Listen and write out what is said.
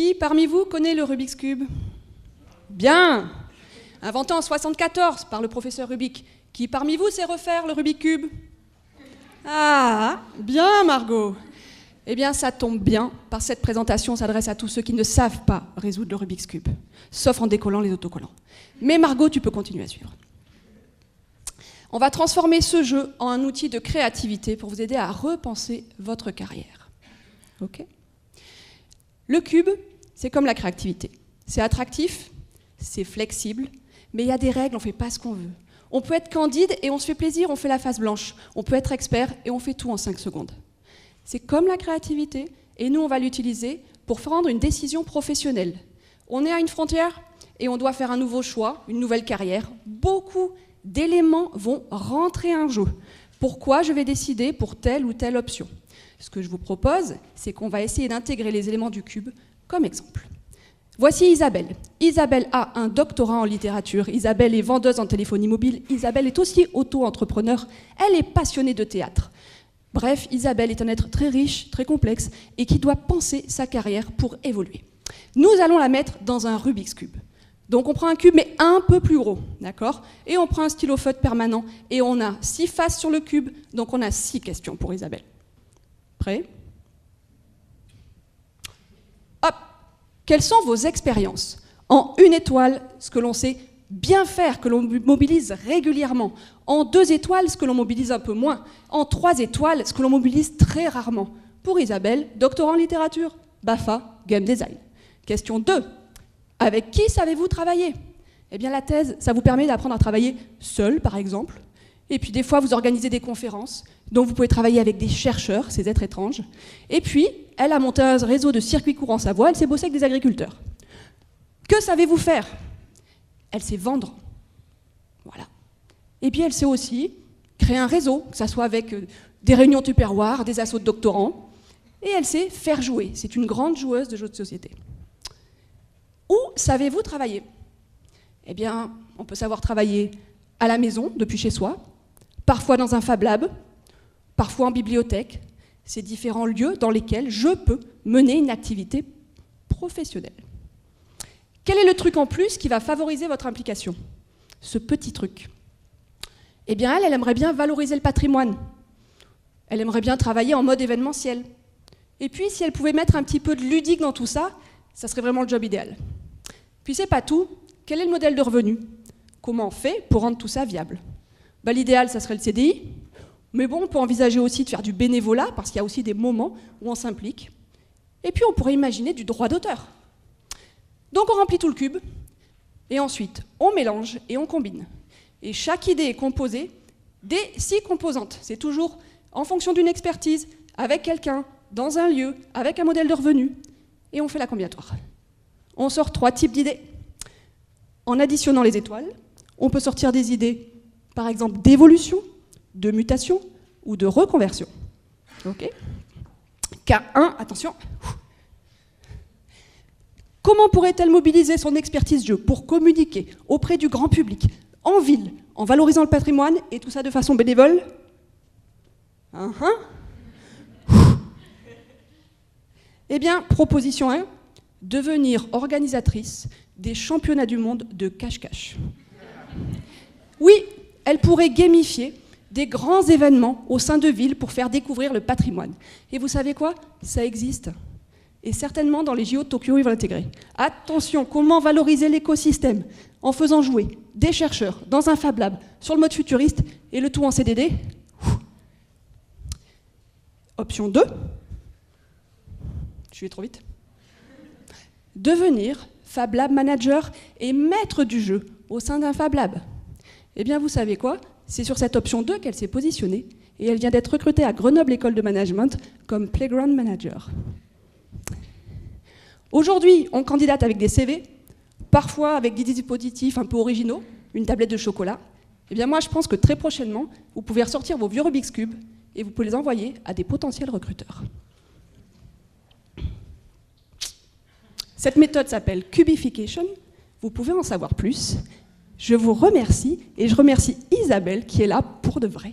Qui parmi vous connaît le Rubik's Cube? Bien. Inventé en 1974 par le professeur Rubik. Qui parmi vous sait refaire le Rubik's Cube? Ah, bien Margot. Eh bien, ça tombe bien, parce que cette présentation s'adresse à tous ceux qui ne savent pas résoudre le Rubik's Cube, sauf en décollant les autocollants. Mais Margot, tu peux continuer à suivre. On va transformer ce jeu en un outil de créativité pour vous aider à repenser votre carrière. Ok ? Le cube, c'est comme la créativité. C'est attractif, c'est flexible, mais il y a des règles, on ne fait pas ce qu'on veut. On peut être candide et on se fait plaisir, on fait la face blanche. On peut être expert et on fait tout en 5 secondes. C'est comme la créativité, et nous, on va l'utiliser pour prendre une décision professionnelle. On est à une frontière et on doit faire un nouveau choix, une nouvelle carrière. Beaucoup d'éléments vont rentrer en jeu. Pourquoi je vais décider pour telle ou telle option? Ce que je vous propose, c'est qu'on va essayer d'intégrer les éléments du cube comme exemple. Voici Isabelle. Isabelle a un doctorat en littérature. Isabelle est vendeuse en téléphonie mobile. Isabelle est aussi auto-entrepreneur. Elle est passionnée de théâtre. Bref, Isabelle est un être très riche, très complexe, et qui doit penser sa carrière pour évoluer. Nous allons la mettre dans un Rubik's Cube. Donc on prend un cube, mais un peu plus gros, d'accord? Et on prend un stylo feutre permanent, et on a 6 faces sur le cube, donc on a 6 questions pour Isabelle. Prêt? Hop! Quelles sont vos expériences? En 1 étoile, ce que l'on sait bien faire, que l'on mobilise régulièrement. En 2 étoiles, ce que l'on mobilise un peu moins. En 3 étoiles, ce que l'on mobilise très rarement. Pour Isabelle, doctorat en littérature, BAFA, Game Design. Question 2. Avec qui savez-vous travailler? Eh bien, la thèse, ça vous permet d'apprendre à travailler seul, par exemple. Et puis, des fois, vous organisez des conférences, dont vous pouvez travailler avec des chercheurs, ces êtres étranges. Et puis, elle a monté un réseau de circuits courts en Savoie, elle s'est bossée avec des agriculteurs. Que savez-vous faire? Elle sait vendre. Voilà. Et puis elle sait aussi créer un réseau, que ce soit avec des réunions tupperware, des assos de doctorants. Et elle sait faire jouer. C'est une grande joueuse de jeux de société. Où savez-vous travailler? Eh bien, on peut savoir travailler à la maison, depuis chez soi, parfois dans un Fab Lab, parfois en bibliothèque. C'est différents lieux dans lesquels je peux mener une activité professionnelle. Quel est le truc en plus qui va favoriser votre implication? Ce petit truc. Eh bien, elle aimerait bien valoriser le patrimoine. Elle aimerait bien travailler en mode événementiel. Et puis, si elle pouvait mettre un petit peu de ludique dans tout ça, ça serait vraiment le job idéal. Puis, c'est pas tout. Quel est le modèle de revenu? Comment on fait pour rendre tout ça viable? Ben, l'idéal, ça serait le CDI. Mais bon, on peut envisager aussi de faire du bénévolat, parce qu'il y a aussi des moments où on s'implique. Et puis, on pourrait imaginer du droit d'auteur. Donc on remplit tout le cube, et ensuite on mélange et on combine. Et chaque idée est composée des 6 composantes. C'est toujours en fonction d'une expertise, avec quelqu'un, dans un lieu, avec un modèle de revenu, et on fait la combinatoire. On sort 3 types d'idées. En additionnant les étoiles, on peut sortir des idées, par exemple d'évolution, de mutation ou de reconversion. Ok? K1, attention. Comment pourrait-elle mobiliser son expertise jeu pour communiquer auprès du grand public, en ville, en valorisant le patrimoine, et tout ça de façon bénévole? Eh bien, proposition 1, devenir organisatrice des championnats du monde de cache-cache. Oui, elle pourrait gamifier des grands événements au sein de villes pour faire découvrir le patrimoine. Et vous savez quoi? Ça existe. Et certainement, dans les JO de Tokyo, ils vont l'intégrer. Attention, comment valoriser l'écosystème? En faisant jouer des chercheurs dans un Fab Lab sur le mode futuriste, et le tout en CDD. Option 2. Je vais trop vite. Devenir Fab Lab manager et maître du jeu au sein d'un Fab Lab. Eh bien, vous savez quoi? C'est sur cette option 2 qu'elle s'est positionnée, et elle vient d'être recrutée à Grenoble École de Management comme Playground Manager. Aujourd'hui, on candidate avec des CV, parfois avec des dispositifs un peu originaux, une tablette de chocolat. Eh bien moi, je pense que très prochainement, vous pouvez ressortir vos vieux Rubik's Cube et vous pouvez les envoyer à des potentiels recruteurs. Cette méthode s'appelle Cubification. Vous pouvez en savoir plus. Je vous remercie et je remercie Isabelle qui est là pour de vrai.